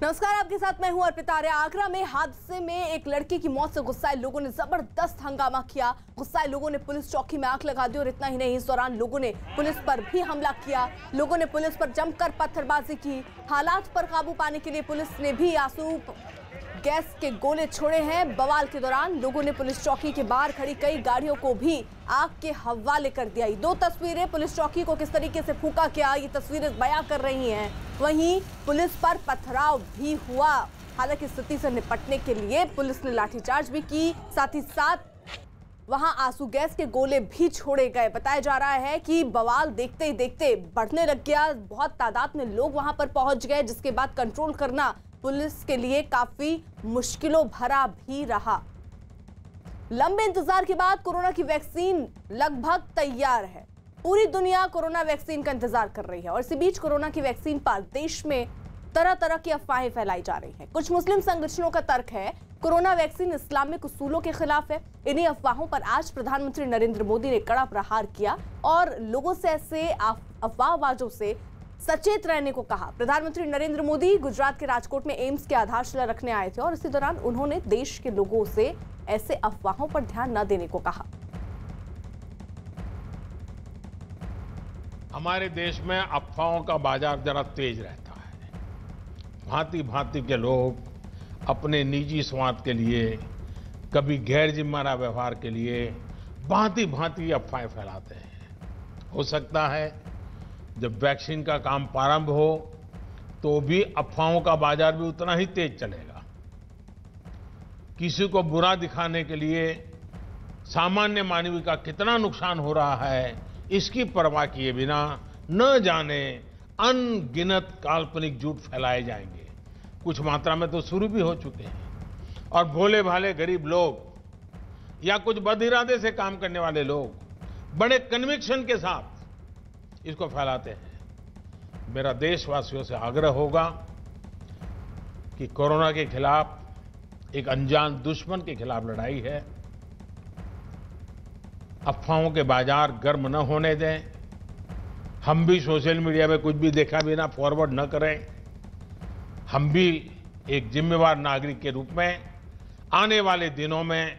नमस्कार, आपके साथ मैं हूं अर्पिता आर्या। आगरा में हादसे में एक लड़की की मौत से गुस्साए लोगों ने जबरदस्त हंगामा किया। गुस्साए लोगों ने पुलिस चौकी में आग लगा दी और इतना ही नहीं, इस दौरान लोगों ने पुलिस पर भी हमला किया। लोगों ने पुलिस पर जमकर पत्थरबाजी की। हालात पर काबू पाने के लिए पुलिस ने भी आंसू गैस के गोले छोड़े हैं। बवाल के दौरान लोगों ने पुलिस चौकी के बाहर खड़ी कई गाड़ियों को भी आग के हवाले कर दिया। दो तस्वीरें पुलिस चौकी को किस तरीके से फूंका किया, ये तस्वीरें बयां कर रही हैं। वहीं पुलिस पर पथराव भी हुआ। हालांकि स्थिति से निपटने के लिए पुलिस ने लाठीचार्ज भी की, साथ ही साथ वहां आंसू गैस के गोले भी छोड़े गए। बताया जा रहा है कि बवाल देखते ही देखते बढ़ने लग गया। बहुत तादाद में लोग वहां पर पहुंच गए, जिसके बाद कंट्रोल करना पुलिस के लिए काफी मुश्किलों भरा भी रहा। लंबे इंतजार के बाद कोरोना की वैक्सीन लगभग तैयार है। पूरी दुनिया कोरोना वैक्सीन का इंतजार कर रही है और इसी बीच कोरोना की वैक्सीन पर देश में तरह तरह की अफवाहें फैलाई जा रही हैं। कुछ मुस्लिम संगठनों का तर्क है कोरोना वैक्सीन इस्लामिक उसूलों के खिलाफ है। इन्हीं अफवाहों पर आज प्रधानमंत्री नरेंद्र मोदी ने कड़ा प्रहार किया और लोगों से ऐसे अफवाहबाजों से सचेत रहने को कहा। प्रधानमंत्री नरेंद्र मोदी गुजरात के राजकोट में एम्स की आधारशिला रखने आए थे और इसी दौरान उन्होंने देश के लोगों से ऐसे अफवाहों पर ध्यान न देने को कहा। हमारे देश में अफवाहों का बाजार जरा तेज रहता है। भांति भांति के लोग अपने निजी स्वार्थ के लिए, कभी गैर जिम्मेदार व्यवहार के लिए भांति भांति अफवाहें फैलाते हैं। हो सकता है जब वैक्सीन का काम प्रारंभ हो तो भी अफवाहों का बाजार भी उतना ही तेज चलेगा। किसी को बुरा दिखाने के लिए सामान्य मानवीय का कितना नुकसान हो रहा है, इसकी परवाह किए बिना न जाने अनगिनत काल्पनिक झूठ फैलाए जाएंगे। कुछ मात्रा में तो शुरू भी हो चुके हैं और भोले भाले गरीब लोग या कुछ बदइरादे से काम करने वाले लोग बड़े कन्विक्शन के साथ इसको फैलाते हैं। मेरा देशवासियों से आग्रह होगा कि कोरोना के खिलाफ एक अनजान दुश्मन के खिलाफ लड़ाई है। अफवाहों के बाजार गर्म न होने दें। हम भी सोशल मीडिया में कुछ भी देखा बिना फॉरवर्ड न करें। हम भी एक जिम्मेवार नागरिक के रूप में आने वाले दिनों में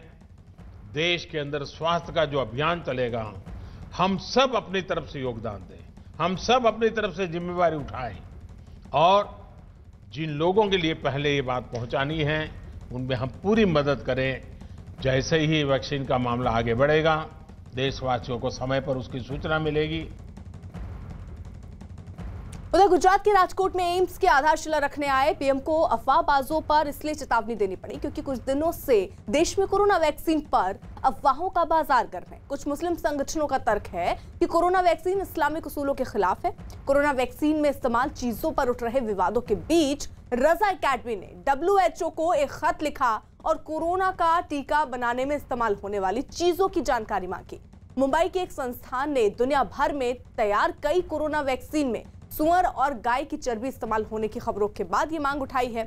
देश के अंदर स्वास्थ्य का जो अभियान चलेगा, हम सब अपनी तरफ से योगदान दें, हम सब अपनी तरफ से जिम्मेवारी उठाएं और जिन लोगों के लिए पहले ये बात पहुंचानी है उनमें हम पूरी मदद करें। जैसे ही वैक्सीन का मामला आगे बढ़ेगा, देशवासियों को समय पर उसकी सूचना मिलेगी। उधर गुजरात के राजकोट में एम्स की आधारशिला रखने आए पीएम को अफवाहबाजों पर इसलिए चेतावनी देनी पड़ी क्योंकि कुछ दिनों से देश में कोरोना वैक्सीन पर अफवाहों का बाजार गर्म है। कुछ मुस्लिम संगठनों का तर्क है कि कोरोना वैक्सीन इस्लामिक उसूलों के खिलाफ है। कोरोना वैक्सीन में इस्तेमाल चीजों पर उठ रहे विवादों के बीच रजा एकेडमी ने WHO को एक खत लिखा और कोरोना का टीका बनाने में इस्तेमाल होने वाली चीजों की जानकारी मांगी। मुंबई के एक संस्थान ने दुनिया भर में तैयार कई कोरोना वैक्सीन में सुअर और गाय की चर्बी इस्तेमाल होने की खबरों के बाद ये मांग उठाई है।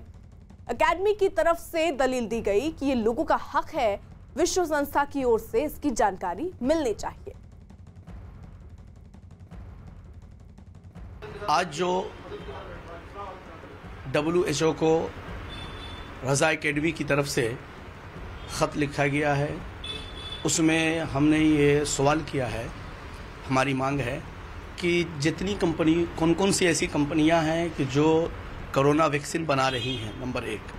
एकेडमी की तरफ से दलील दी गई कि ये लोगों का हक है, विश्व संस्था की ओर से इसकी जानकारी मिलनी चाहिए। आज जो WHO को रजा एकेडमी की तरफ से खत लिखा गया है, उसमें हमने ये सवाल किया है, हमारी मांग है कि जितनी कंपनी, कौन कौन सी ऐसी कंपनियां हैं कि जो कोरोना वैक्सीन बना रही हैं, नंबर 1,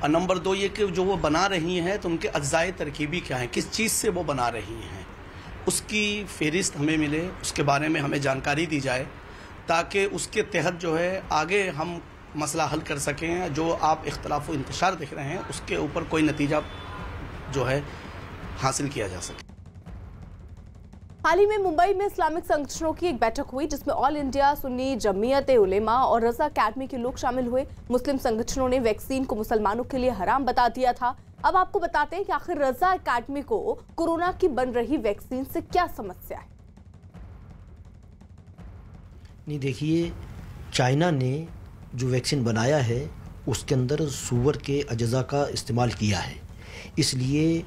और नंबर 2 ये कि जो वो बना रही हैं तो उनके अज्जाए तरकीबी क्या हैं, किस चीज़ से वो बना रही हैं, उसकी फहरिस्त हमें मिले, उसके बारे में हमें जानकारी दी जाए ताकि उसके तहत जो है आगे हम मसला हल कर सकें। जो आप इख्तलाफ व इंतशार देख रहे हैं उसके ऊपर कोई नतीजा जो है हासिल किया जा सके। हाल ही में मुंबई में इस्लामिक संगठनों की एक बैठक हुई जिसमें ऑल इंडिया सुन्नी जमीयत उलेमा और रजा एकेडमी के लोग शामिल हुए। मुस्लिम संगठनों ने वैक्सीन को मुसलमानों के लिए हराम बता दिया था। अब आपको बताते हैं कि आखिर रजा एकेडमी को कोरोना की बन रही वैक्सीन से क्या समस्या है। नहीं, देखिए, चाइना ने जो वैक्सीन बनाया है उसके अंदर सूअर के अज्जा का इस्तेमाल किया है। इसलिए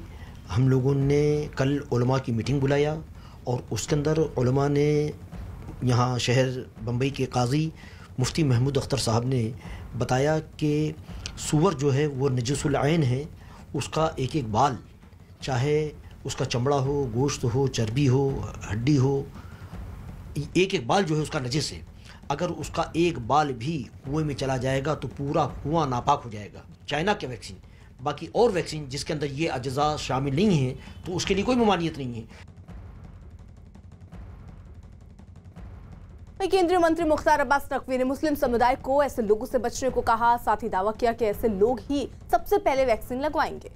हम लोगों ने कल उलमा की मीटिंग बुलाया और उसके अंदर उलमा ने यहाँ शहर बम्बई के काजी मुफ्ती महमूद अख्तर साहब ने बताया कि सूअर जो है वो नजसुल ऐन है। उसका एक एक बाल, चाहे उसका चमड़ा हो, गोश्त हो, चर्बी हो, हड्डी हो, एक एक बाल जो है उसका नजिस है। अगर उसका एक बाल भी कुएं में चला जाएगा तो पूरा कुआं नापाक हो जाएगा। चाइना के वैक्सीन, बाकी और वैक्सीन जिसके अंदर ये अज्जा शामिल नहीं है तो उसके लिए कोई ममानियत नहीं है। केंद्रीय मंत्री मुख्तार अब्बास नकवी ने मुस्लिम समुदाय को ऐसे लोगों से बचने को कहा। साथ ही दावा किया कि ऐसे लोग ही सबसे पहले वैक्सीन लगवाएंगे।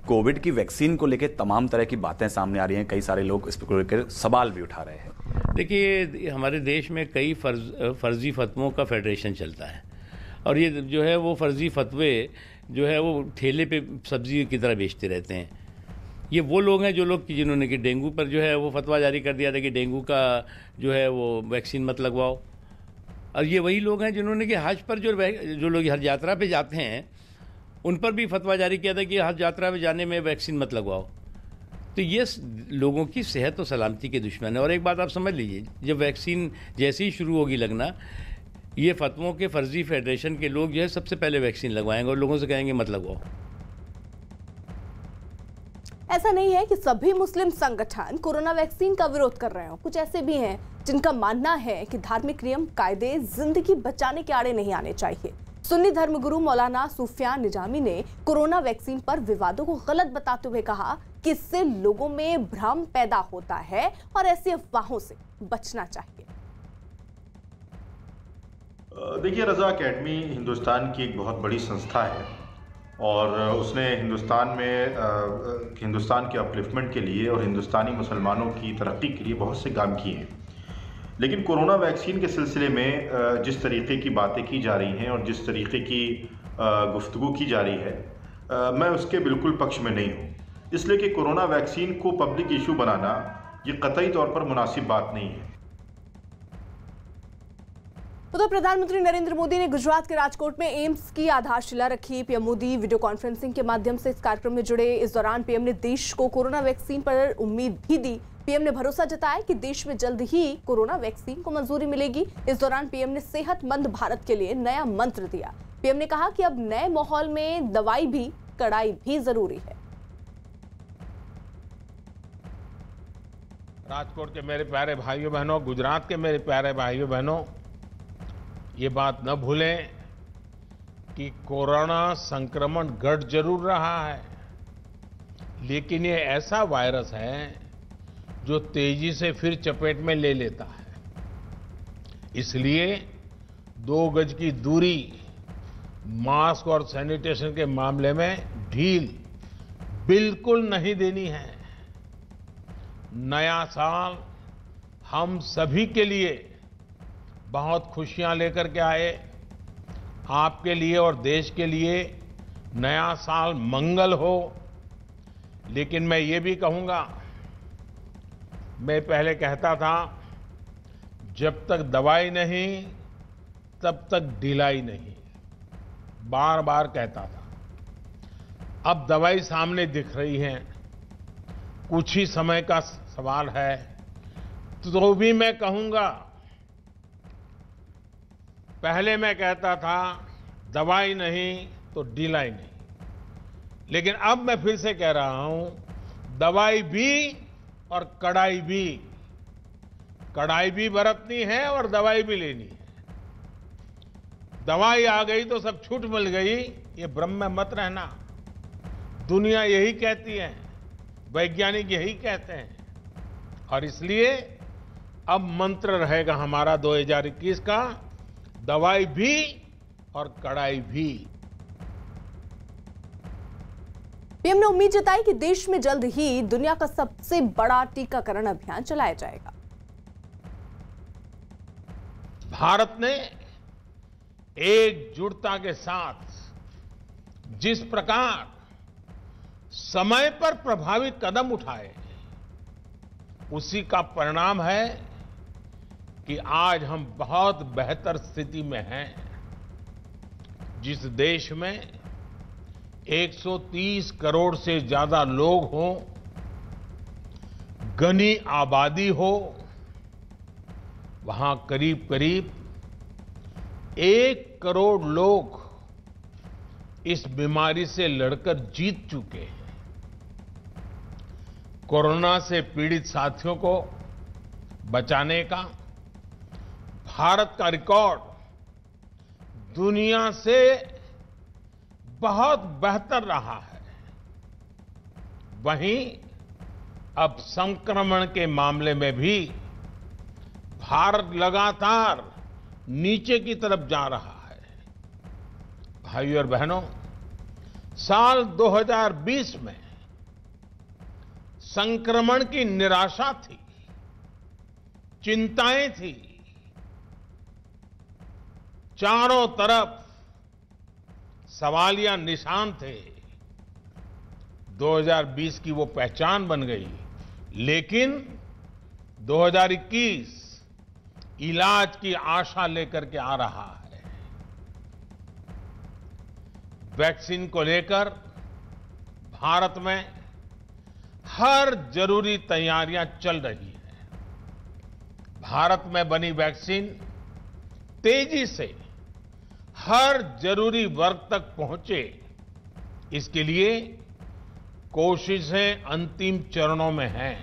कोविड की वैक्सीन को लेकर तमाम तरह की बातें सामने आ रही हैं। कई सारे लोग इस पर लेकर सवाल भी उठा रहे हैं। देखिए, हमारे देश में कई फर्जी फतवों का फेडरेशन चलता है और ये जो है वो फर्जी फतवे जो है वो ठेले पे सब्जी की तरह बेचते रहते हैं। ये वो लोग हैं जिन्होंने कि डेंगू पर जो है वो फतवा जारी कर दिया था कि डेंगू का जो है वो वैक्सीन मत लगवाओ। और ये वही लोग हैं जिन्होंने कि हज पर जो लोग हज यात्रा पे जाते हैं उन पर भी फतवा जारी किया था कि हज यात्रा में जाने में वैक्सीन मत लगवाओ। तो ये लोगों की सेहत और सलामती के दुश्मन है। और एक बात आप समझ लीजिए, जब वैक्सीन जैसे ही शुरू होगी लगना, ये फतवों के फर्जी फेडरेशन के लोग जो है सबसे पहले वैक्सीन लगवाएंगे और लोगों से कहेंगे मत लगवाओ। ऐसा नहीं है कि सभी मुस्लिम संगठन कोरोना वैक्सीन का विरोध कर रहे हो। कुछ ऐसे भी हैं जिनका मानना है कि धार्मिक नियम कायदे जिंदगी बचाने के आड़े नहीं आने चाहिए। सुन्नी धर्मगुरु मौलाना सूफियान निजामी ने कोरोना वैक्सीन पर विवादों को गलत बताते हुए कहा कि इससे लोगों में भ्रम पैदा होता है और ऐसी अफवाहों से बचना चाहिए। देखिए, रज़ा अकेडमी हिंदुस्तान की एक बहुत बड़ी संस्था है और उसने हिंदुस्तान के अपलिफ्टमेंट के लिए और हिंदुस्तानी मुसलमानों की तरक्की के लिए बहुत से काम किए हैं। लेकिन कोरोना वैक्सीन के सिलसिले में जिस तरीके की बातें की जा रही हैं और जिस तरीके की गुफ्तगू की जा रही है, मैं उसके बिल्कुल पक्ष में नहीं हूँ। इसलिए कि कोरोना वैक्सीन को पब्लिक इशू बनाना ये कतई तौर पर मुनासिब बात नहीं है। उधर प्रधानमंत्री नरेंद्र मोदी ने गुजरात के राजकोट में एम्स की आधारशिला रखी। पीएम मोदी वीडियो कॉन्फ्रेंसिंग के माध्यम से इस कार्यक्रम में जुड़े। इस दौरान पीएम ने देश को कोरोना वैक्सीन पर उम्मीद भी दी। पीएम ने भरोसा जताया कि देश में जल्द ही कोरोना वैक्सीन को मंजूरी मिलेगी। इस दौरान पीएम ने सेहतमंद भारत के लिए नया मंत्र दिया। पीएम ने कहा कि अब नए माहौल में दवाई भी, कड़ाई भी जरूरी है। राजकोट के मेरे प्यारे भाइयों बहनों, गुजरात के मेरे प्यारे भाइयों बहनों, ये बात न भूलें कि कोरोना संक्रमण घट जरूर रहा है, लेकिन ये ऐसा वायरस है जो तेजी से फिर चपेट में ले लेता है। इसलिए 2 गज की दूरी, मास्क और सैनिटेशन के मामले में ढील बिल्कुल नहीं देनी है। नया साल हम सभी के लिए बहुत खुशियां लेकर के आए। आपके लिए और देश के लिए नया साल मंगल हो। लेकिन मैं ये भी कहूंगा, मैं पहले कहता था जब तक दवाई नहीं तब तक ढिलाई नहीं, बार बार कहता था। अब दवाई सामने दिख रही है, कुछ ही समय का सवाल है, तो भी मैं कहूंगा, पहले मैं कहता था दवाई नहीं तो ढिलाई नहीं, लेकिन अब मैं फिर से कह रहा हूं, दवाई भी और कड़ाई भी। कड़ाई भी बरतनी है और दवाई भी लेनी है। दवाई आ गई तो सब छूट मिल गई, ये भ्रम में मत रहना। दुनिया यही कहती है, वैज्ञानिक यही कहते हैं, और इसलिए अब मंत्र रहेगा हमारा 2021 का, दवाई भी और कड़ाई भी। पीएम ने उम्मीद जताई कि देश में जल्द ही दुनिया का सबसे बड़ा टीकाकरण अभियान चलाया जाएगा। भारत ने एकजुटता के साथ जिस प्रकार समय पर प्रभावी कदम उठाए, उसी का परिणाम है कि आज हम बहुत बेहतर स्थिति में हैं। जिस देश में 130 करोड़ से ज्यादा लोग हों, घनी आबादी हो, वहां करीब करीब 1 करोड़ लोग इस बीमारी से लड़कर जीत चुके हैं। कोरोना से पीड़ित साथियों को बचाने का भारत का रिकॉर्ड दुनिया से बहुत बेहतर रहा है। वहीं अब संक्रमण के मामले में भी भारत लगातार नीचे की तरफ जा रहा है। भाइयों और बहनों, साल 2020 में संक्रमण की निराशा थी, चिंताएं थी, चारों तरफ सवालिया निशान थे। 2020 की वो पहचान बन गई, लेकिन 2021 इलाज की आशा लेकर के आ रहा है। वैक्सीन को लेकर भारत में हर जरूरी तैयारियां चल रही हैं। भारत में बनी वैक्सीन तेजी से हर जरूरी वर्ग तक पहुंचे, इसके लिए कोशिशें अंतिम चरणों में हैं।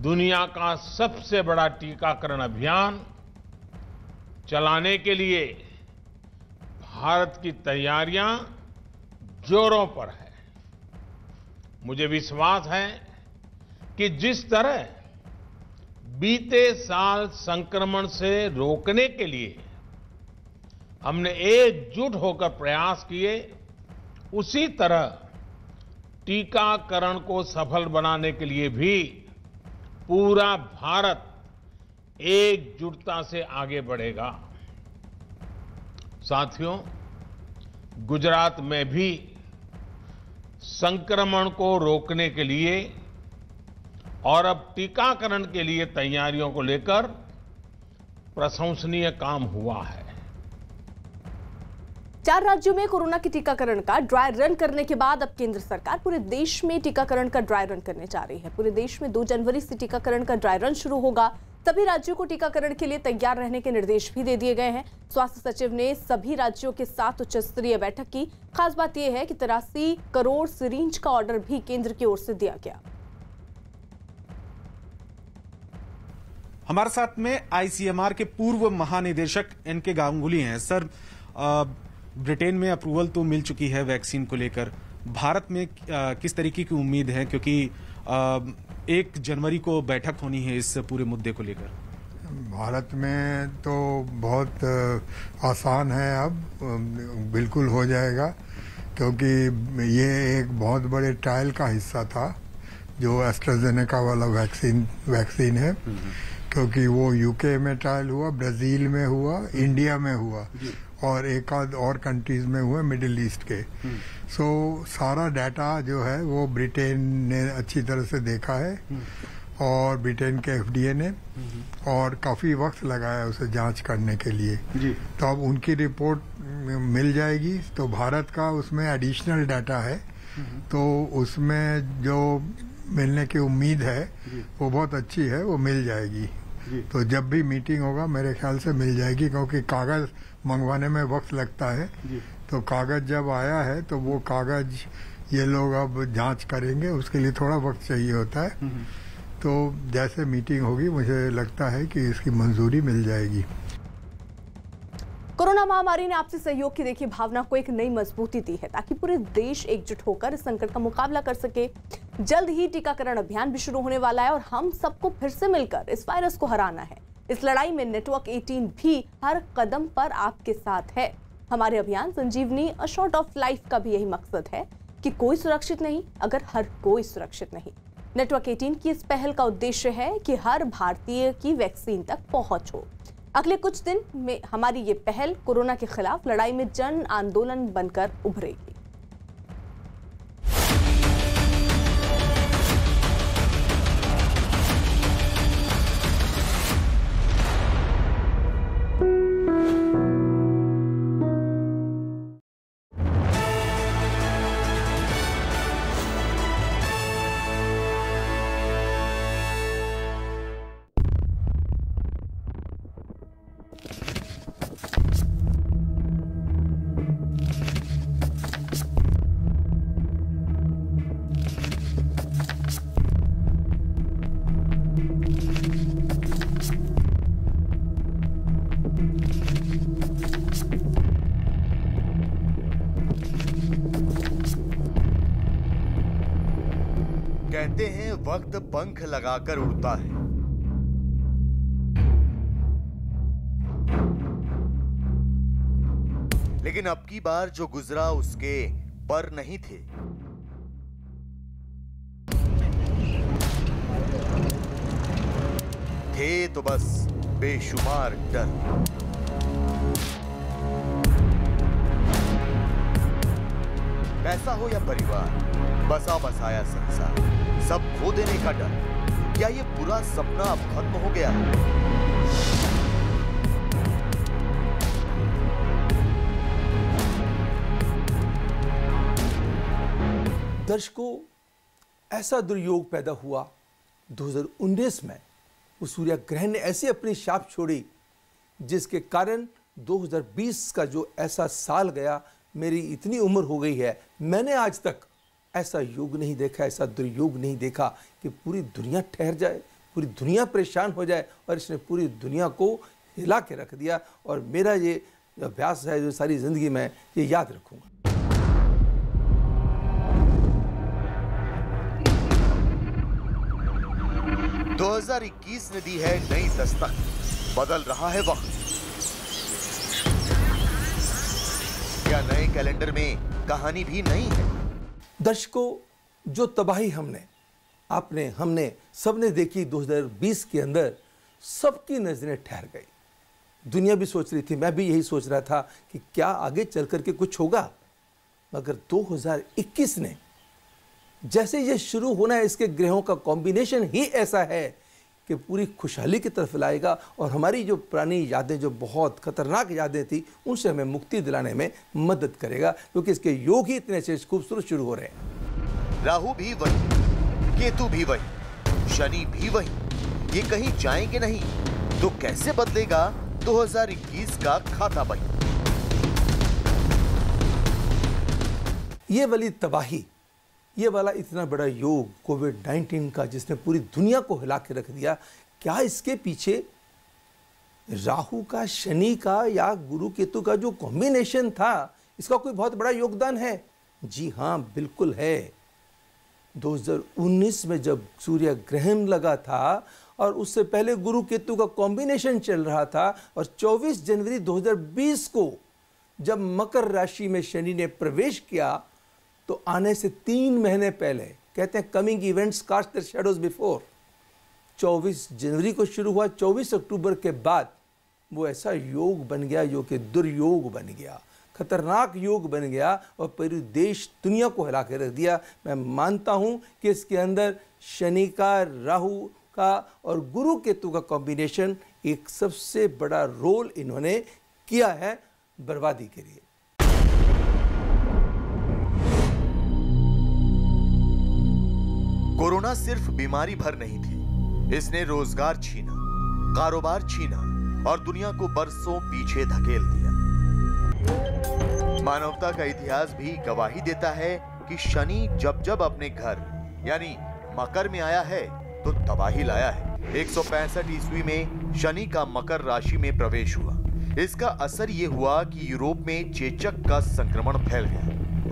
दुनिया का सबसे बड़ा टीकाकरण अभियान चलाने के लिए भारत की तैयारियां जोरों पर है। मुझे विश्वास है कि जिस तरह बीते साल संक्रमण से रोकने के लिए हमने एकजुट होकर प्रयास किए, उसी तरह टीकाकरण को सफल बनाने के लिए भी पूरा भारत एकजुटता से आगे बढ़ेगा। साथियों, गुजरात में भी संक्रमण को रोकने के लिए और अब टीकाकरण के लिए तैयारियों को लेकर प्रशंसनीय काम हुआ है। 4 राज्यों में कोरोना के टीकाकरण का ड्राई रन करने के बाद अब केंद्र सरकार पूरे देश में टीकाकरण का ड्राई रन करने जा रही है। पूरे देश में 2 जनवरी से टीकाकरण का ड्राई रन शुरू होगा। सभी राज्यों को टीकाकरण के लिए तैयार रहने के निर्देश भी दे दिए गए हैं। स्वास्थ्य सचिव ने सभी राज्यों के साथ उच्च स्तरीय बैठक की। खास बात यह है कि 83 करोड़ सिरिंज का ऑर्डर भी केंद्र की ओर से दिया गया। हमारे साथ में आईसीएमआर के पूर्व महानिदेशक एनके गांगुली हैं। सर, ब्रिटेन में अप्रूवल तो मिल चुकी है वैक्सीन को लेकर, भारत में किस तरीके की उम्मीद है, क्योंकि 1 जनवरी को बैठक होनी है इस पूरे मुद्दे को लेकर? भारत में तो बहुत आसान है, अब बिल्कुल हो जाएगा, क्योंकि ये एक बहुत बड़े ट्रायल का हिस्सा था जो एस्ट्राजेनेका वाला वैक्सीन है, क्योंकि वो यूके में ट्रायल हुआ, ब्राजील में हुआ, इंडिया में हुआ और एक आध और कंट्रीज में हुए मिडिल ईस्ट के। सो सारा डाटा जो है वो ब्रिटेन ने अच्छी तरह से देखा है और ब्रिटेन के एफडीए ने, और काफी वक्त लगाया उसे जांच करने के लिए। तो अब उनकी रिपोर्ट मिल जाएगी, तो भारत का उसमें एडिशनल डाटा है, तो उसमें जो मिलने की उम्मीद है वो बहुत अच्छी है, वो मिल जाएगी। तो जब भी मीटिंग होगा मेरे ख्याल से मिल जाएगी, क्योंकि कागज मंगवाने में वक्त लगता है। तो कागज जब आया है तो वो कागज ये लोग अब जांच करेंगे, उसके लिए थोड़ा वक्त चाहिए होता है। तो जैसे मीटिंग होगी मुझे लगता है कि इसकी मंजूरी मिल जाएगी। कोरोना महामारी ने आपसी सहयोग की देखिए भावना को एक नई मजबूती दी है, ताकि पूरे देश एकजुट होकर इस संकट का मुकाबला कर सके। जल्द ही टीकाकरण अभियान भी शुरू होने वाला है और हम सबको फिर से मिलकर इस वायरस को हराना है। इस लड़ाई में नेटवर्क 18 भी हर कदम पर आपके साथ है। हमारे अभियान संजीवनी अ शॉट ऑफ लाइफ का भी यही मकसद है कि कोई सुरक्षित नहीं अगर हर कोई सुरक्षित नहीं। नेटवर्क 18 की इस पहल का उद्देश्य है कि हर भारतीय की वैक्सीन तक पहुंच हो। अगले कुछ दिन में हमारी ये पहल कोरोना के खिलाफ लड़ाई में जन आंदोलन बनकर उभरेगी। वक्त पंख लगाकर उड़ता है। लेकिन अब की बार जो गुजरा उसके पर नहीं थे। थे तो बस बेशुमार डर। पैसा हो या परिवार, बसा बसाया संसार, सब खो देने का डर। क्या ये बुरा सपना अब खत्म हो गया? दर्शकों, ऐसा दुर्योग पैदा हुआ 2019 में। उस सूर्य ग्रहण ने ऐसी अपनी छाप छोड़ी जिसके कारण 2020 का जो ऐसा साल गया, मेरी इतनी उम्र हो गई है, मैंने आज तक ऐसा योग नहीं देखा, ऐसा दुर्योग नहीं देखा कि पूरी दुनिया ठहर जाए, पूरी दुनिया परेशान हो जाए। और इसने पूरी दुनिया को हिला के रख दिया। और मेरा ये अभ्यास है जो सारी जिंदगी में ये याद रखूंगा। – 2021 ने दी है नई दस्तक, बदल रहा है वक्त। क्या नए कैलेंडर में कहानी भी नई है? दर्शकों, जो तबाही हमने सबने देखी 2020 के अंदर, सबकी नजरें ठहर गई। दुनिया भी सोच रही थी, मैं भी यही सोच रहा था कि क्या आगे चल करके कुछ होगा। मगर 2021 ने जैसे ये शुरू होना है, इसके ग्रहों का कॉम्बिनेशन ही ऐसा है कि पूरी खुशहाली की तरफ लाएगा। और हमारी जो पुरानी यादें, जो बहुत खतरनाक यादें थी, उनसे हमें मुक्ति दिलाने में मदद करेगा, क्योंकि इसके योग ही इतने अच्छे खूबसूरत शुरू हो रहे हैं। राहु भी वही, केतु भी वही, शनि भी वही। ये कहीं जाएंगे नहीं तो कैसे बदलेगा 2021 का खाता बही? ये वाली तबाही, ये वाला इतना बड़ा योग कोविड-19 का, जिसने पूरी दुनिया को हिला के रख दिया, क्या इसके पीछे राहु का, शनि का या गुरु केतु का जो कॉम्बिनेशन था, इसका कोई बहुत बड़ा योगदान है? जी हाँ, बिल्कुल है। 2019 में जब सूर्य ग्रहण लगा था और उससे पहले गुरु केतु का कॉम्बिनेशन चल रहा था, और 24 जनवरी 2020 को जब मकर राशि में शनि ने प्रवेश किया, तो आने से 3 महीने पहले, कहते हैं coming events cast their shadows before, 24 जनवरी को शुरू हुआ, 24 अक्टूबर के बाद वो ऐसा योग बन गया जो कि दुर्योग बन गया, खतरनाक योग बन गया, और पूरी देश दुनिया को हिला के रख दिया। मैं मानता हूं कि इसके अंदर शनि का, राहु का और गुरु केतु का कॉम्बिनेशन एक सबसे बड़ा रोल इन्होंने किया है बर्बादी के लिए। कोरोना सिर्फ बीमारी भर नहीं थी, इसने रोजगार छीना, कारोबार छीना और दुनिया को बरसों पीछे धकेल दिया। मानवता का इतिहास भी गवाही देता है कि शनि जब जब अपने घर यानी मकर में आया है तो तबाही लाया है। 165 ईस्वी में शनि का मकर राशि में प्रवेश हुआ। इसका असर ये हुआ कि यूरोप में चेचक का संक्रमण फैल गया।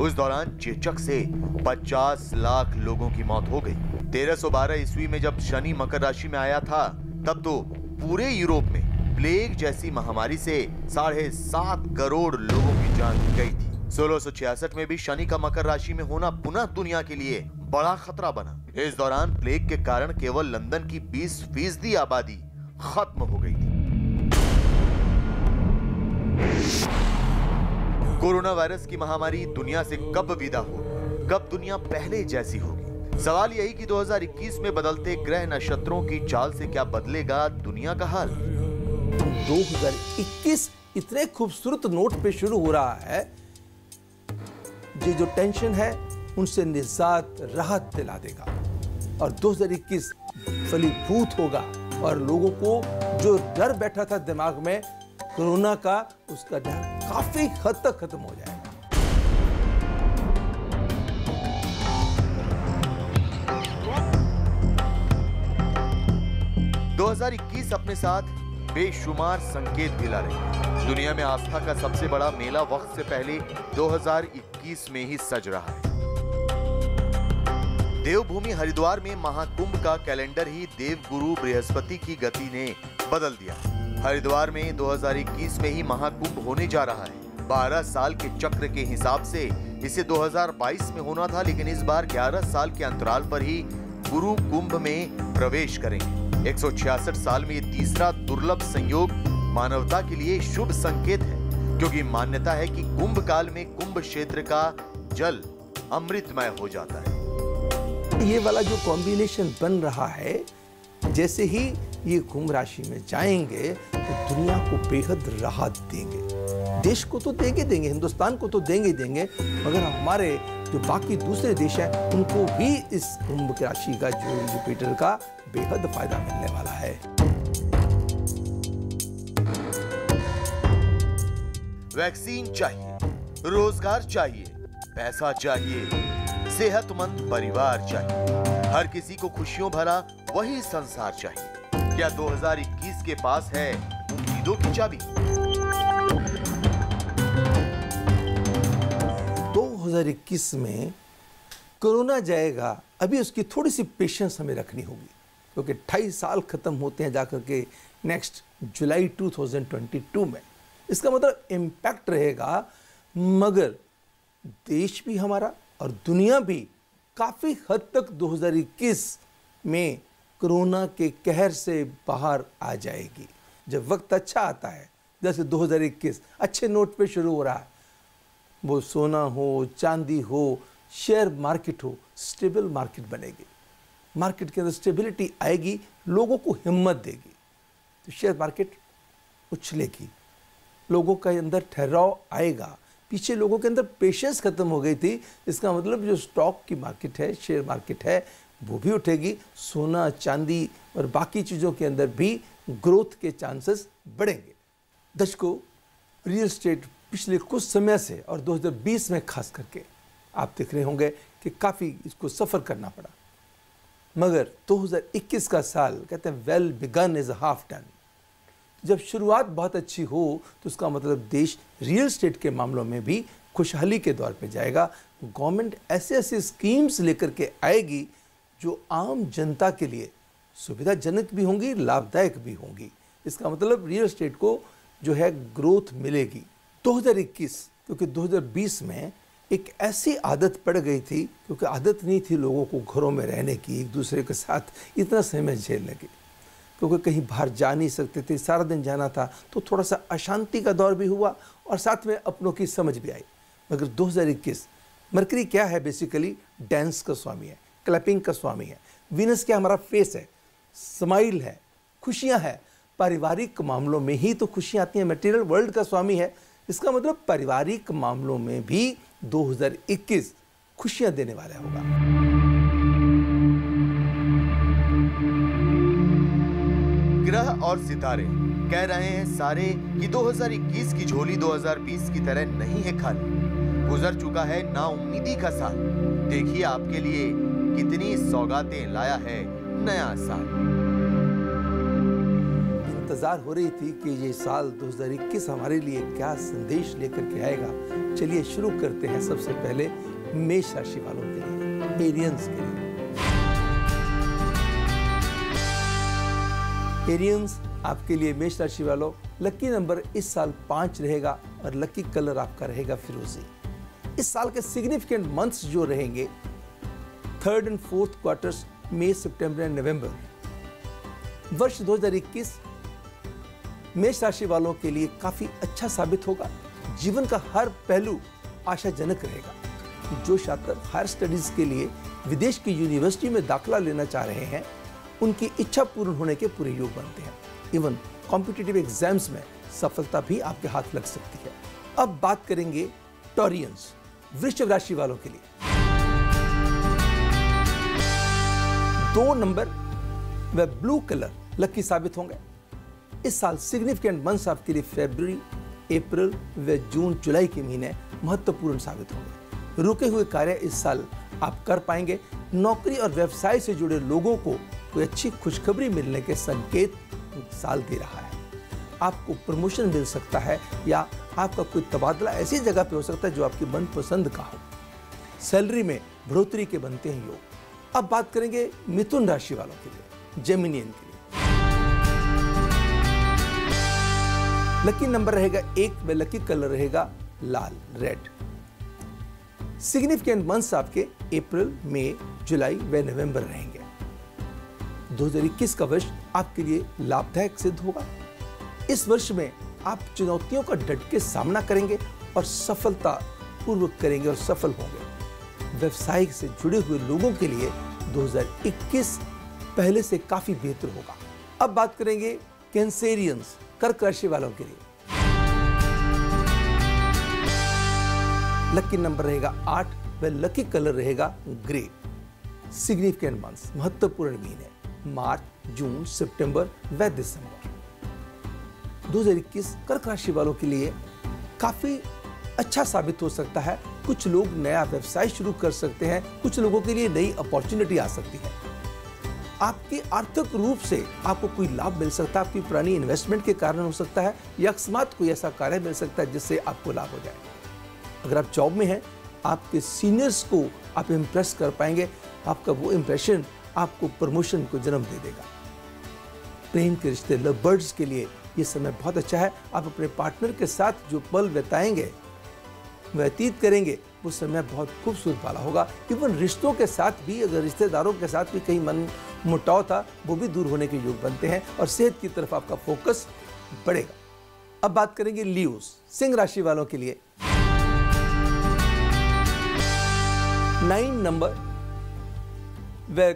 उस दौरान चेचक से 50 लाख लोगों की मौत हो गई। 1312 ईस्वी में जब शनि मकर राशि में आया था, तब तो पूरे यूरोप में प्लेग जैसी महामारी से 7.5 करोड़ लोगों की जान गई थी। 1666 में भी शनि का मकर राशि में होना पुनः दुनिया के लिए बड़ा खतरा बना। इस दौरान प्लेग के कारण केवल लंदन की 20% आबादी खत्म हो गई थी। कोरोना वायरस की महामारी दुनिया से कब विदा हो, कब दुनिया पहले जैसी होगी? सवाल यही कि 2021 में बदलते ग्रह नक्षत्रों की चाल से क्या बदलेगा दुनिया का हाल? 2021 इतने खूबसूरत नोट पे शुरू हो रहा है, जो टेंशन है उनसे निजात, राहत दिला देगा। और 2021 फलीभूत होगा और लोगों को जो डर बैठा था दिमाग में कोरोना का, उसका डर काफी हद तक खत्म हो जाएगा। – 2021 अपने साथ बेशुमार संकेत भी ला रही है। दुनिया में आस्था का सबसे बड़ा मेला वक्त से पहले 2021 में ही सज रहा है। देवभूमि हरिद्वार में महाकुंभ का कैलेंडर ही देवगुरु बृहस्पति की गति ने बदल दिया। हरिद्वार में 2021 में ही महाकुंभ होने जा रहा है। 12 साल के चक्र के हिसाब से इसे 2022 में होना था, लेकिन इस बार 11 साल के अंतराल पर ही गुरु कुंभ में प्रवेश करेंगे। 166 साल में ये तीसरा दुर्लभ संयोग मानवता के लिए शुभ संकेत है, क्योंकि मान्यता है कि कुंभ काल में कुंभ क्षेत्र का जल अमृतमय हो जाता है। ये वाला जो कॉम्बिनेशन बन रहा है, जैसे ही ये कुंभ राशि में जाएंगे तो दुनिया को बेहद राहत देंगे। देश को तो देंगे, हिंदुस्तान को तो देंगे, मगर हमारे जो बाकी दूसरे देश हैं उनको भी इस कुंभ राशि का जो जुपिटर का बेहद फायदा मिलने वाला है। वैक्सीन चाहिए, रोजगार चाहिए, पैसा चाहिए, सेहतमंद परिवार चाहिए, हर किसी को खुशियों भरा वही संसार चाहिए। क्या 2021 के पास है उम्मीदों की चाबी? 2021 में कोरोना जाएगा, अभी उसकी थोड़ी सी पेशेंस हमें रखनी होगी, क्योंकि 28 साल खत्म होते हैं जाकर के नेक्स्ट जुलाई 2022 में। इसका मतलब इम्पैक्ट रहेगा, मगर देश भी हमारा और दुनिया भी काफ़ी हद तक 2021 में कोरोना के कहर से बाहर आ जाएगी। जब वक्त अच्छा आता है, जैसे 2021 अच्छे नोट पे शुरू हो रहा है, वो सोना हो, चांदी हो, शेयर मार्केट हो, स्टेबल मार्केट बनेगी। मार्केट के अंदर स्टेबिलिटी आएगी, लोगों को हिम्मत देगी, तो शेयर मार्केट उछलेगी, लोगों के अंदर ठहराव आएगा। पीछे लोगों के अंदर पेशेंस खत्म हो गई थी, इसका मतलब जो स्टॉक की मार्केट है, शेयर मार्केट है, वो भी उठेगी। सोना, चांदी और बाकी चीज़ों के अंदर भी ग्रोथ के चांसेस बढ़ेंगे। दर्शकों, रियल एस्टेट पिछले कुछ समय से और 2020 में खास करके आप देख रहे होंगे कि काफ़ी इसको सफ़र करना पड़ा, मगर 2021 का साल कहते हैं well begun is half done. जब शुरुआत बहुत अच्छी हो तो उसका मतलब देश रियल एस्टेट के मामलों में भी खुशहाली के दौर पे जाएगा। गवर्नमेंट ऐसे ऐसे स्कीम्स लेकर के आएगी जो आम जनता के लिए सुविधाजनक भी होंगी, लाभदायक भी होंगी। इसका मतलब रियल एस्टेट को जो है ग्रोथ मिलेगी। 2021 क्योंकि 2020 में एक ऐसी आदत पड़ गई थी, क्योंकि आदत नहीं थी लोगों को घरों में रहने की, एक दूसरे के साथ इतना समय झेलने की, क्योंकि कहीं बाहर जा नहीं सकते थे, सारा दिन जाना था, तो थोड़ा सा अशांति का दौर भी हुआ और साथ में अपनों की समझ भी आई। मगर 2021 मरकरी क्या है? बेसिकली डांस का स्वामी है, क्लैपिंग का स्वामी है। वीनस क्या? हमारा फेस है, स्माइल है, खुशियां है। पारिवारिक मामलों में ही तो खुशियां आती हैं। मटेरियल वर्ल्ड का स्वामी है, इसका मतलब पारिवारिक मामलों में भी 2021 खुशियां देने वाला होगा। ग्रह और सितारे कह रहे हैं सारे कि 2021 की झोली 2020 की तरह नहीं है खाली। गुजर चुका है नाउम्मीदी का साल। देखिए आपके लिए कितनी सौगातें लाया है नया साल। इंतजार हो रही थी कि ये साल 2021 हमारे लिए क्या संदेश लेकर के आएगा। चलिए शुरू करते हैं सबसे पहले मेष राशि वालों के लिए, एरियंस के लिए। एरियंस आपके लिए मेष राशि वालों, लकी नंबर इस साल 5 रहेगा और लकी कलर आपका रहेगा फिरोजी। इस साल के सिग्निफिकेंट मंथ्स जो रहेंगे 3rd and 4th क्वार्टर्स, मई, सितंबर एंड नवंबर। वर्ष 2021 मेष राशि वालों के लिए काफी अच्छा साबित होगा। जीवन का हर पहलू आशाजनक रहेगा। जो छात्र हायर स्टडीज के लिए विदेश की यूनिवर्सिटी में दाखिला लेना चाह रहे हैं, उनकी इच्छा पूर्ण होने के पूरे योग बनते हैं। इवन कॉम्पिटिटिव एग्जाम्स में सफलता भी आपके हाथ लग सकती है। अब बात करेंगे टॉरियंस, वृश्चिक राशि वालों के लिए। 2 नंबर व ब्लू कलर लकी साबित होंगे। इस साल सिग्निफिकेंट मंथ्स आपके लिए फरवरी, अप्रैल व जून, जुलाई के महीने महत्वपूर्ण साबित होंगे। रुके हुए कार्य इस साल आप कर पाएंगे। नौकरी और व्यवसाय से जुड़े लोगों को कोई अच्छी खुशखबरी मिलने के संकेत साल दे रहा है। आपको प्रमोशन मिल सकता है या आपका कोई तबादला ऐसी जगह पे हो सकता है जो आपकी मनपसंद का हो। सैलरी में बढ़ोतरी के बनते हैं योग। अब बात करेंगे मिथुन राशि वालों के लिए, जेमिनियन के लिए। लकी नंबर रहेगा 1 व लकी कलर रहेगा लाल, रेड। सिग्निफिकेंट मंथ्स आपके अप्रैल, मई, जुलाई व नवंबर रहेंगे। 2021 का वर्ष आपके लिए लाभदायक सिद्ध होगा। इस वर्ष में आप चुनौतियों का डट के सामना करेंगे और सफलता पूर्वक करेंगे और सफल होंगे। व्यवसाय से जुड़े हुए लोगों के लिए 2021 पहले से काफी बेहतर होगा। अब बात करेंगे कैंसेरियंस, कर्क राशि वालों के लिए। लकी नंबर रहेगा 8 व लकी कलर रहेगा ग्रे। सिग्निफिकेंट मंथ्स, महत्वपूर्ण महीने मार्च, जून, सितंबर व दिसंबर। 2021 कर्क राशि वालों के लिए काफी अच्छा साबित हो सकता है। कुछ लोग नया व्यवसाय शुरू कर सकते हैं, कुछ लोगों के लिए नई अपॉर्चुनिटी आ सकती है। आपकी आर्थिक रूप से आपको कोई लाभ मिल सकता है, आपकी पुरानी इन्वेस्टमेंट के कारण हो सकता है, या अकस्मात कोई ऐसा कार्य मिल सकता है जिससे आपको लाभ हो जाए। अगर आप जॉब में हैं, आपके सीनियर्स को आप इम्प्रेस कर पाएंगे, आपका वो इम्प्रेशन आपको प्रमोशन को जन्म दे देगा। प्रेम के रिश्ते, लव बर्ड्स के लिए ये समय बहुत अच्छा है। आप अपने पार्टनर के साथ जो पल बिताएंगे, व्यतीत करेंगे, वो समय बहुत खूबसूरत वाला होगा। इवन रिश्तों के साथ भी, अगर रिश्तेदारों के साथ भी कहीं मन मुटाव था, वो भी दूर होने के योग बनते हैं और सेहत की तरफ आपका फोकस बढ़ेगा। अब बात करेंगे लियोस, सिंह राशि वालों के लिए। 9 नंबर व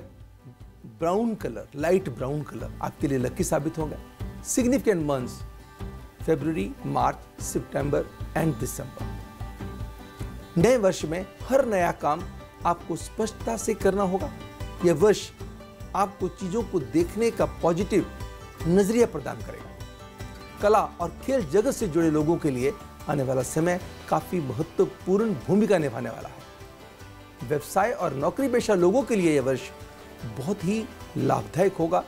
brown colour, light brown colour आपके लिए लकी साबित होंगे। Significant months February, March, September and December. नए वर्ष में हर नया काम आपको स्पष्टता से करना होगा। यह वर्ष आपको चीजों को देखने का पॉजिटिव नजरिया प्रदान करेगा। कला और खेल जगत से जुड़े लोगों के लिए आने वाला समय काफी महत्वपूर्ण भूमिका निभाने वाला है। व्यवसाय और नौकरी पेशा लोगों के लिए यह वर्ष बहुत ही लाभदायक होगा।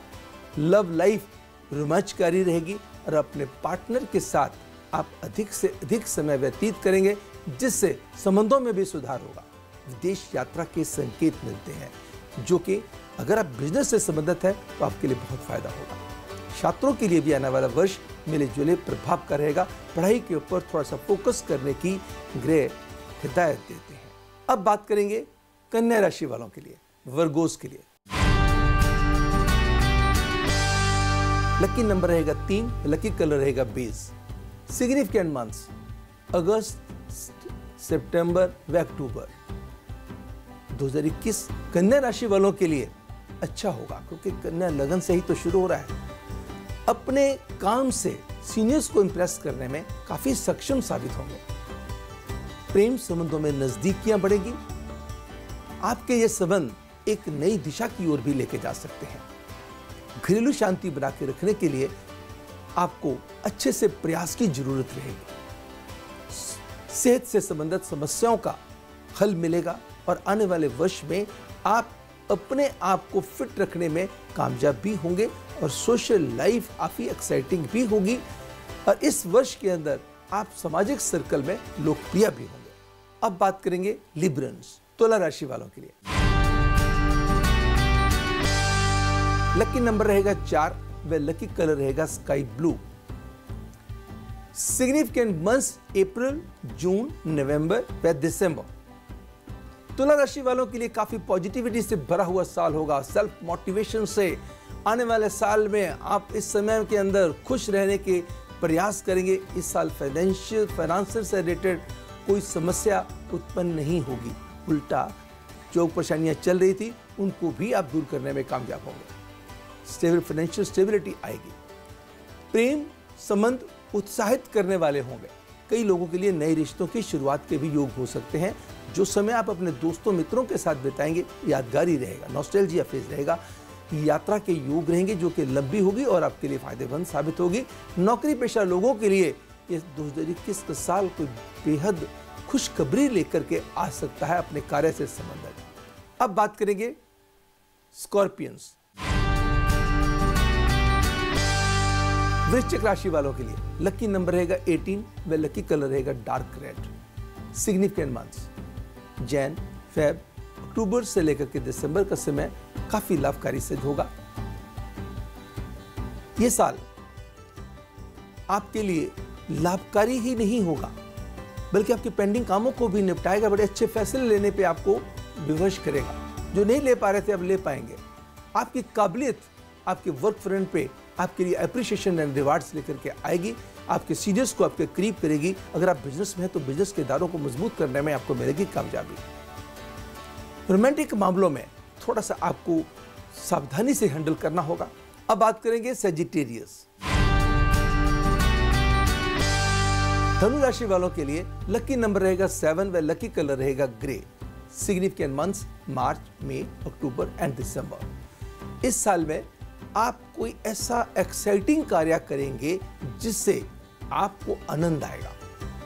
लव लाइफ रोमांचकारी रहेगी और अपने पार्टनर के साथ आप अधिक से अधिक समय व्यतीत करेंगे, जिससे संबंधों में भी सुधार होगा। विदेश यात्रा के संकेत मिलते हैं, जो कि अगर आप बिजनेस से संबंधित है तो आपके लिए बहुत फायदा होगा। छात्रों के लिए भी आने वाला वर्ष मिले जुले प्रभाव का रहेगा। पढ़ाई के ऊपर थोड़ा सा फोकस करने की ग्रह हिदायत देते हैं। अब बात करेंगे कन्या राशि वालों के लिए, वर्गोस के लिए। लकी नंबर रहेगा 3, लकी कलर रहेगा बेज। सिग्निफिकेंट मंथ्स अगस्त, सितंबर व अक्टूबर। 2021 कन्या राशि वालों के लिए अच्छा होगा, क्योंकि कन्या लगन से ही तो शुरू हो रहा है। अपने काम से सीनियर्स को इंप्रेस करने में काफी सक्षम साबित होंगे। प्रेम संबंधों में नजदीकियां बढ़ेगी। आपके ये संबंध एक नई दिशा की ओर भी लेके जा सकते हैं। घरेलू शांति बना के रखने के लिए आपको अच्छे से प्रयास की जरूरत रहेगी। सेहत से संबंधित समस्याओं का हल मिलेगा और आने वाले वर्ष में आप अपने आप को फिट रखने में कामयाब भी होंगे और सोशल लाइफ काफी एक्साइटिंग भी होगी। और इस वर्ष के अंदर आप सामाजिक सर्कल में लोकप्रिय भी होंगे। अब बात करेंगे लिब्रन्स, तुला राशि वालों के लिए। लकी नंबर रहेगा 4 व लकी कलर रहेगा स्काई ब्लू। सिग्निफिकेंट मंथ्स अप्रैल, जून, नवंबर व दिसंबर। तुला राशि वालों के लिए काफी पॉजिटिविटी से भरा हुआ साल होगा। सेल्फ मोटिवेशन से आने वाले साल में आप इस समय के अंदर खुश रहने के प्रयास करेंगे। इस साल फाइनेंशियल से रिलेटेड कोई समस्या उत्पन्न नहीं होगी। उल्टा जो परेशानियां चल रही थी उनको भी आप दूर करने में कामयाब होंगे। फाइनेंशियल स्टेबिलिटी आएगी। प्रेम संबंध उत्साहित करने वाले होंगे। कई लोगों के लिए नए रिश्तों की शुरुआत के भी योग हो सकते हैं। जो समय आप अपने दोस्तों मित्रों के साथ बिताएंगे यादगारी रहेगा, नॉस्टैल्जिया फेज रहेगा। यात्रा के योग रहेंगे जो कि लंबी होगी और आपके लिए फायदेमंद साबित होगी। नौकरी पेशा लोगों के लिए ये 2021 का साल कोई बेहद खुशखबरी लेकर के आ सकता है अपने कार्य से संबंधित। अब बात करेंगे स्कॉर्पियंस, वृश्चिक राशि वालों के लिए। लकी नंबर रहेगा 18 व लकी कलर रहेगा dark red. Significant months Jan, Feb, October से लेकर के दिसंबर का समय काफी लाभकारी सिद्ध होगा। ये साल आपके लिए लाभकारी ही नहीं होगा बल्कि आपके पेंडिंग कामों को भी निपटाएगा, बड़े अच्छे फैसले लेने पे आपको विवश करेगा। जो नहीं ले पा रहे थे अब ले पाएंगे। आपकी काबिलियत आपके वर्क फ्रंट पे आपके लिए अप्रिशिएशन एंड रिवार्ड्स लेकर के आएगी। आपके सीनियर्स को आपके करीब करेगी। अगर आप बिजनेस में हैं तो बिजनेस के इदारों को मजबूत करने में आपको मिलेगी कामयाबी। रोमांटिक मामलों में थोड़ा सा आपको सावधानी से हैंडल करना होगा। अब बात करेंगे सेजिटेरियस। धनु राशि वालों के लिए लकी नंबर रहेगा 7 व लकी कलर रहेगा grey. Significant months March, May, October and December. इस साल में आप कोई ऐसा एक्साइटिंग कार्य करेंगे जिससे आपको आनंद आएगा।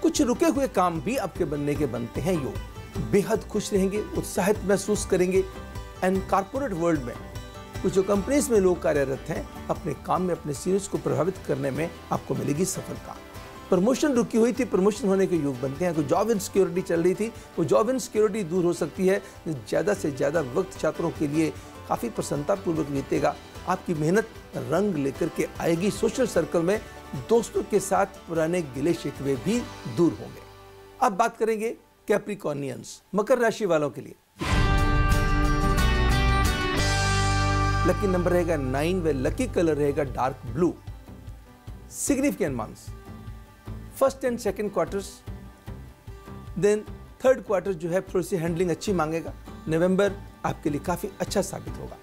कुछ रुके हुए काम भी आपके बनने के बनते हैं। योग बेहद खुश रहेंगे, उत्साहित महसूस करेंगे। एंड कॉर्पोरेट वर्ल्ड में कुछ जो कंपनीज में लोग कार्यरत हैं अपने काम में अपने सीनियर्स को प्रभावित करने में आपको मिलेगी सफलता। प्रमोशन रुकी हुई थी, प्रमोशन होने के योग बनते हैं। कोई जॉब इनसिक्योरिटी चल रही थी, वो जॉब इनसिक्योरिटी दूर हो सकती है। ज़्यादा से ज़्यादा वक्त छात्रों के लिए काफ़ी प्रसन्नतापूर्वक बीतेगा। आपकी मेहनत रंग लेकर के आएगी। सोशल सर्कल में दोस्तों के साथ पुराने गिले शिकवे भी दूर होंगे। अब बात करेंगे कैप्रिकॉर्नियंस, मकर राशि वालों के लिए। लकी नंबर रहेगा 9 व लकी कलर रहेगा dark blue. Significant months first and second quarters, then third quarter जो है थोड़ी सी हैंडलिंग अच्छी मांगेगा। नवंबर आपके लिए काफी अच्छा साबित होगा।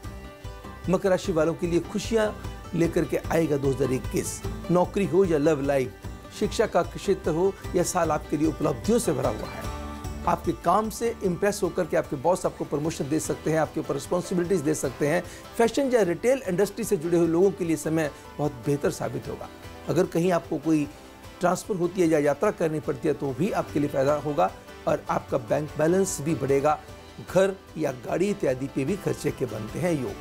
मकर राशि वालों के लिए खुशियां लेकर के आएगा 2021। नौकरी हो या लव लाइफ, शिक्षा का क्षेत्र हो, यह साल आपके लिए उपलब्धियों से भरा हुआ है। आपके काम से इंप्रेस होकर के आपके बॉस आपको प्रमोशन दे सकते हैं, आपके ऊपर रिस्पॉन्सिबिलिटीज दे सकते हैं। फैशन या रिटेल इंडस्ट्री से जुड़े हुए लोगों के लिए समय बहुत बेहतर साबित होगा। अगर कहीं आपको कोई ट्रांसफर होती है या यात्रा करनी पड़ती है तो भी आपके लिए फायदा होगा और आपका बैंक बैलेंस भी बढ़ेगा। घर या गाड़ी इत्यादि पे भी खर्चे के बनते हैं योग।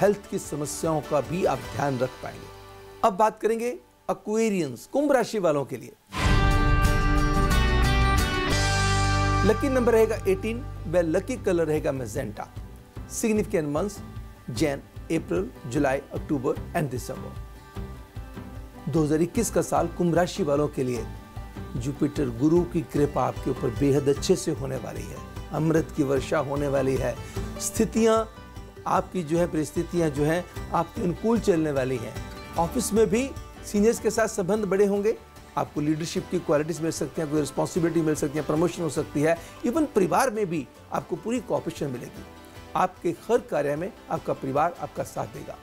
हेल्थ की समस्याओं का भी आप ध्यान रख पाएंगे। अब बात करेंगे एक्वेरियंस, कुंभ राशि वालों के लिए। लकी नंबर रहेगा 18 व लकी कलर रहेगा magenta. Significant months Jan, April, July, October and December. 2021 का साल कुंभ राशि वालों के लिए जुपिटर गुरु की कृपा आपके ऊपर बेहद अच्छे से होने वाली है। अमृत की वर्षा होने वाली है। स्थितियां आपकी जो है, परिस्थितियां जो हैं आपके अनुकूल चलने वाली हैं। ऑफिस में भी सीनियर्स के साथ संबंध बड़े होंगे। आपको लीडरशिप की क्वालिटीज मिल सकती हैं, कोई रिस्पॉन्सिबिलिटी मिल सकती है, प्रमोशन हो सकती है। इवन परिवार में भी आपको पूरी कोऑपरेशन मिलेगी। आपके हर कार्य में आपका परिवार आपका साथ देगा।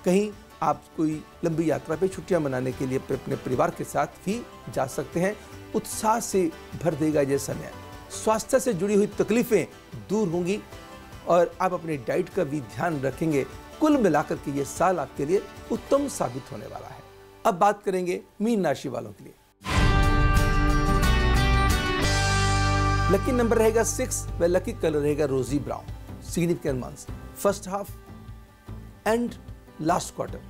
कहीं आप कोई लंबी यात्रा पे छुट्टियां मनाने के लिए अपने परिवार के साथ भी जा सकते हैं। उत्साह से भर देगा ये समय। स्वास्थ्य से जुड़ी हुई तकलीफें दूर होंगी और आप अपनी डाइट का भी ध्यान रखेंगे। कुल मिलाकर के ये साल आपके लिए उत्तम साबित होने वाला है। अब बात करेंगे मीन राशि वालों के लिए। लकी नंबर रहेगा 6 व लकी कलर रहेगा रोजी brown. Significant months first half and last quarter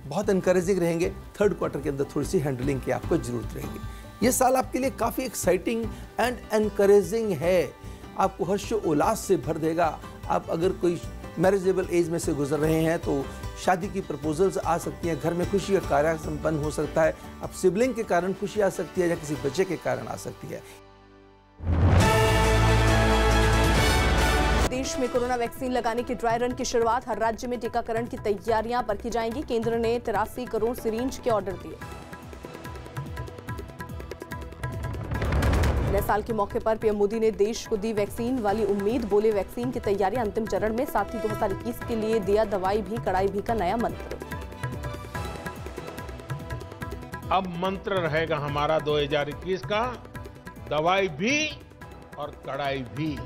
बहुत एनकरेजिंग रहेंगे। थर्ड क्वार्टर के अंदर थोड़ी सी हैंडलिंग की आपको जरूरत रहेगी। ये साल आपके लिए काफी एक्साइटिंग एंड एनकरेजिंग है। आपको हर्ष उल्लास से भर देगा। आप अगर कोई मैरिजेबल एज में से गुजर रहे हैं तो शादी की प्रपोजल्स आ सकती हैं। घर में खुशी का कार्य संपन्न हो सकता है। अब सिबलिंग के कारण खुशी आ सकती है या किसी बच्चे के कारण आ सकती है। देश में कोरोना वैक्सीन लगाने की ड्राई रन की शुरुआत। हर राज्य में टीकाकरण की तैयारियां परखी जाएंगी। केंद्र ने 83 करोड़ सिरिंज के ऑर्डर दिए। नए साल के मौके पर पीएम मोदी ने देश को दी वैक्सीन वाली उम्मीद। बोले वैक्सीन की तैयारियां अंतिम चरण में। साथ ही 2021 के लिए दिया दवाई भी कड़ाई भी का नया मंत्र। अब मंत्र रहेगा हमारा 2021 का, दवाई भी और कड़ाई भी।